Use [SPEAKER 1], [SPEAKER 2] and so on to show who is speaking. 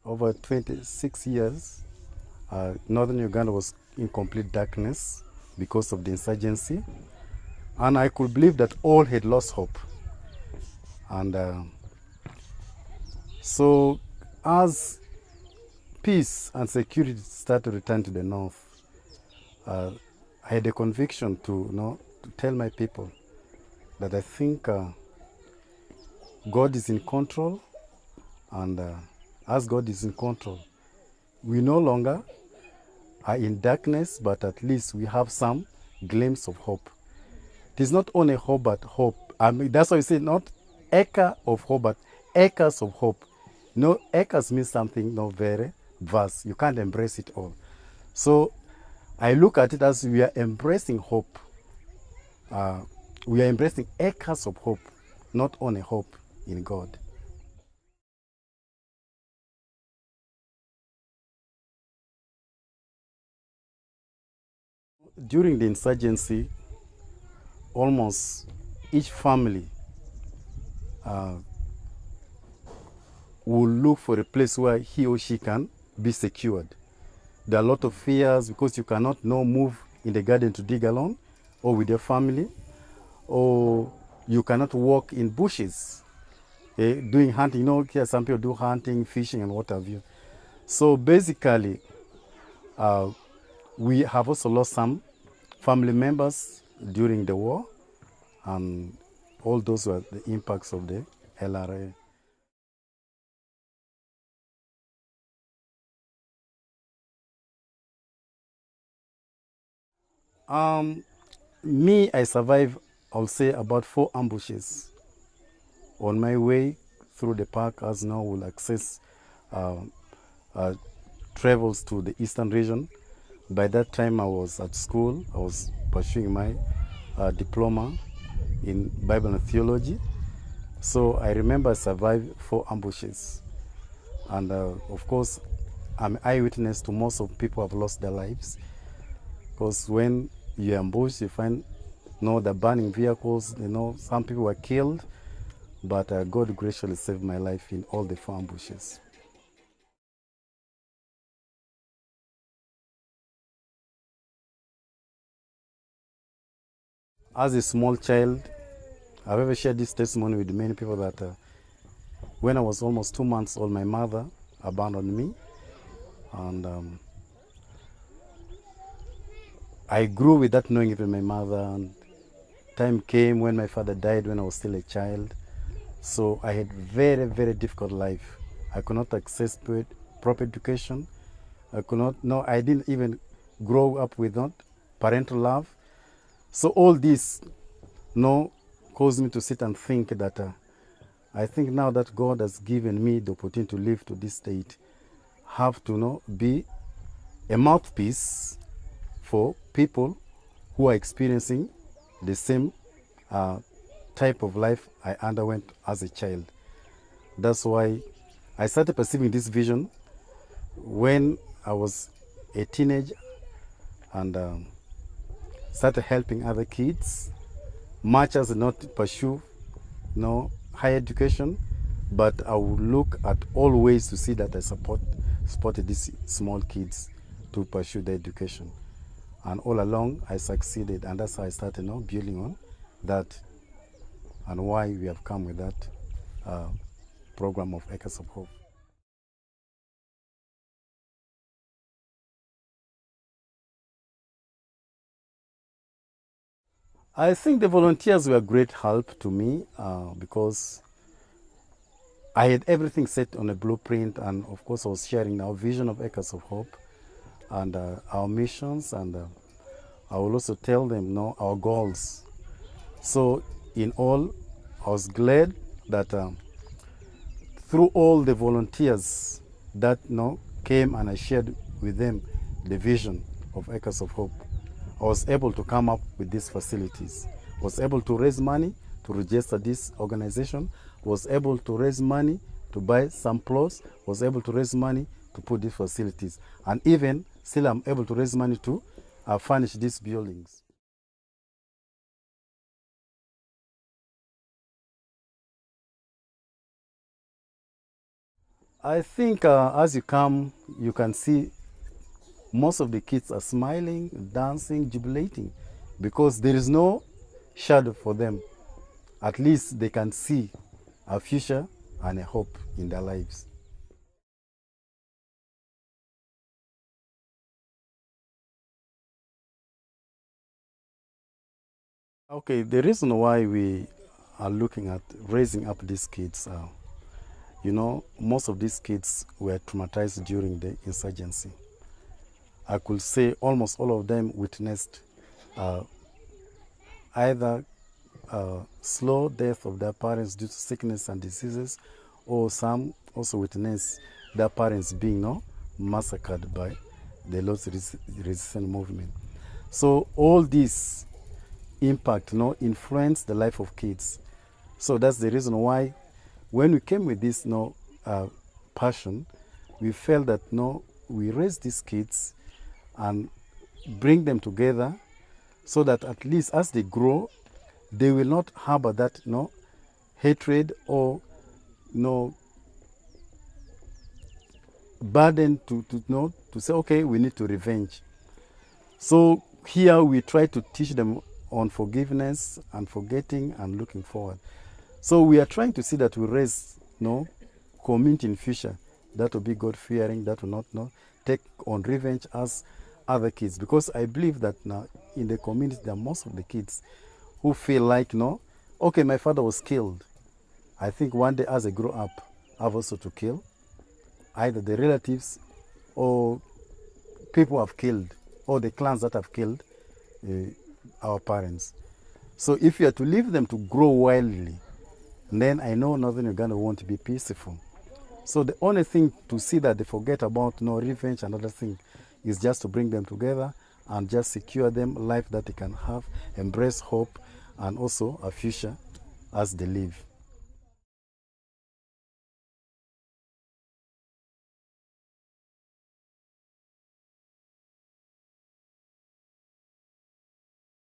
[SPEAKER 1] over 26 years, northern Uganda was in complete darkness because of the insurgency. And I could believe that all had lost hope. And so as peace and security started to return to the north, I had a conviction to tell my people that I think God is in control, and as God is in control, we no longer are in darkness, but at least we have some glimpse of hope. It is not only hope, but hope. I mean, that's why we say not acre of hope, but acres of hope. No, acres means something very vast. You can't embrace it all. So I look at it as we are embracing hope. We are embracing acres of hope, not only hope in God. During the insurgency, almost each family will look for a place where he or she can be secured. There are a lot of fears because you cannot now move in the garden to dig alone or with your family, or you cannot walk in bushes doing hunting. Here some people do hunting, fishing, and what have you. So basically, we have also lost some family members during the war, and all those were the impacts of the LRA. Me, I survived, I'll say, about 4 ambushes on my way through the park, as now will access travels to the eastern region. By that time, I was at school. I was pursuing my diploma in Bible and theology. So I remember I survived 4 ambushes. And of course, I'm an eyewitness to most of people have lost their lives. Because when you ambush, you find the burning vehicles, some people were killed, but God graciously saved my life in all the 4 ambushes. As a small child, I've ever shared this testimony with many people that when I was almost 2 months old, my mother abandoned me. And I grew with that knowing even my mother. And time came when my father died when I was still a child. So I had very, very difficult life. I could not access proper education. I didn't even grow up with not parental love. So all this caused me to sit and think that I think now that God has given me the opportunity to live to this state, have to be a mouthpiece for people who are experiencing the same type of life I underwent as a child. That's why I started perceiving this vision when I was a teenager, and started helping other kids, much as not pursue higher education, but I would look at all ways to see that I supported these small kids to pursue their education. And all along, I succeeded, and that's how I started building on that, and why we have come with that program of Acres of Hope. I think the volunteers were a great help to me because I had everything set on a blueprint, and of course I was sharing our vision of Acres of Hope and our missions, and I will also tell them our goals. So in all, I was glad that through all the volunteers that came, and I shared with them the vision of Acres of Hope, I was able to come up with these facilities. Was able to raise money to register this organization, was able to raise money to buy some plots, was able to raise money to put these facilities. And even still I'm able to raise money to furnish these buildings. I think as you come, you can see most of the kids are smiling, dancing, jubilating, because there is no shadow for them. At least they can see a future and a hope in their lives. Okay, the reason why we are looking at raising up these kids, most of these kids were traumatized during the insurgency. I could say almost all of them witnessed uh, either slow death of their parents due to sickness and diseases, or some also witness their parents being massacred by the Lord's resistance movement. So all this impact influence the life of kids. So that's the reason why when we came with this passion, we felt that we raise these kids and bring them together so that at least as they grow, they will not harbor that hatred or burden to say, okay, we need to revenge. So here we try to teach them on forgiveness and forgetting and looking forward. So we are trying to see that we raise community in future that will be God-fearing, that will not take on revenge as other kids. Because I believe that now in the community there are most of the kids who feel like, okay, my father was killed. I think one day as I grow up, I have also to kill either the relatives or people who have killed, or the clans that have killed our parents. So if you are to leave them to grow wildly, then I know Northern Uganda won't be peaceful. So the only thing to see that they forget about revenge and other things is just to bring them together and just secure them life that they can have, embrace hope, and also a future as they live.